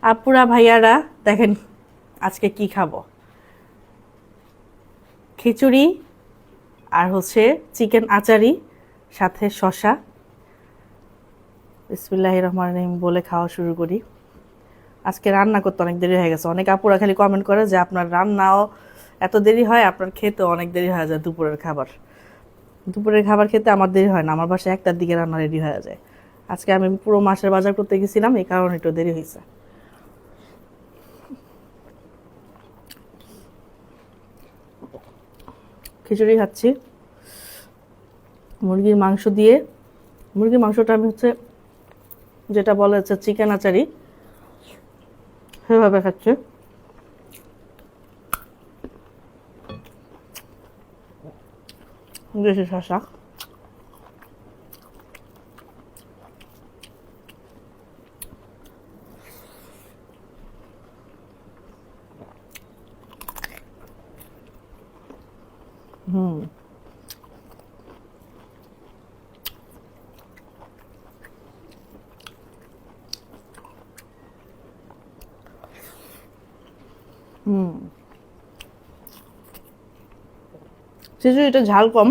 আপুরা ভাইয়ারা দেখেন আজকে কি খাবো, খিচুড়ি আর হচ্ছে চিকেন আচারি সাথে শসা। বিসমিল্লাহির রহমানির রহিম বলে খাওয়া শুরু করি। আজকে রান্না করতে অনেক দেরি হয়ে গেছে। অনেক আপুরা খালি কমেন্ট করে যে আপনার রান্নাও এত দেরি হয়, আপনার খেতেও অনেক দেরি হয়ে যায়। দুপুরের খাবার খেতে আমার দেরি হয় না, আমার বাসায় 1টার দিকে রান্না রেডি হয়ে যায়। আজকে আমি পুরো মাসের বাজার করতে গেছিলাম, এই কারণে একটু দেরি হয়েছে। খিচুড়ি খাচ্ছি মুরগির মাংস দিয়ে। মুরগির মাংসটা আমি হচ্ছে যেটা বলে হচ্ছে চিকেন আচারি, সেভাবে খাচ্ছি। দেশি শসা। হুম হুম খিচুড়িটা ঝাল কম,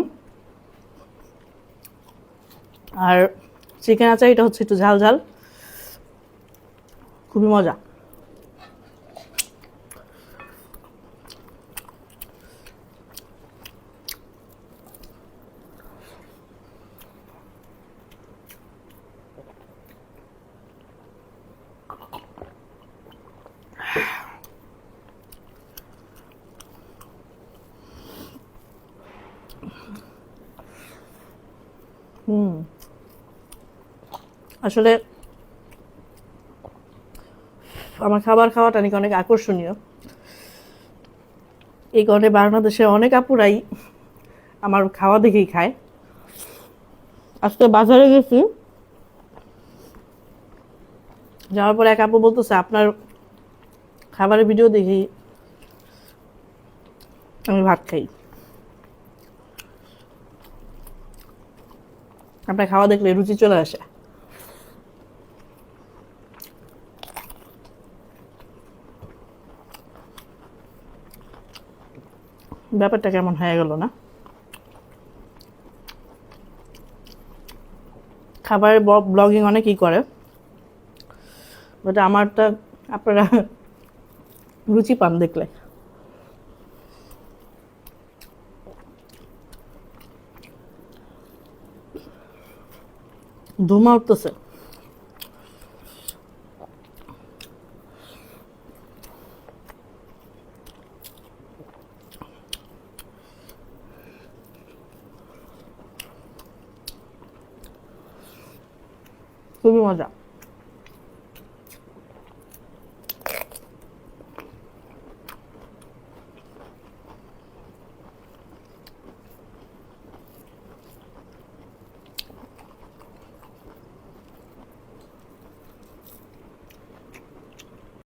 আর চিকেন আচারিটা হচ্ছে একটু ঝাল ঝাল, খুবই মজা। হুম আসলে আমার খাবার খাওয়াটা নাকি অনেক আকর্ষণীয়, এই কারণে বাংলাদেশে অনেক আপুরাই আমার খাওয়া দেখেই খায়। আজকে বাজারে গেছি, যাওয়ার পর এক আপু বলতেছে আপনার খাবারের ভিডিও দেখি আমি ভাত খাই, আপনার খাওয়া দেখলে রুচি চলে আসে। ব্যাপারটা কেমন হয়ে গেল না? খাবারের ব্লগিং অনেকেই করে, বাট আমারটা আপনারা রুচি পান দেখলে। ধুমা উঠতেছে। খুবই মজা।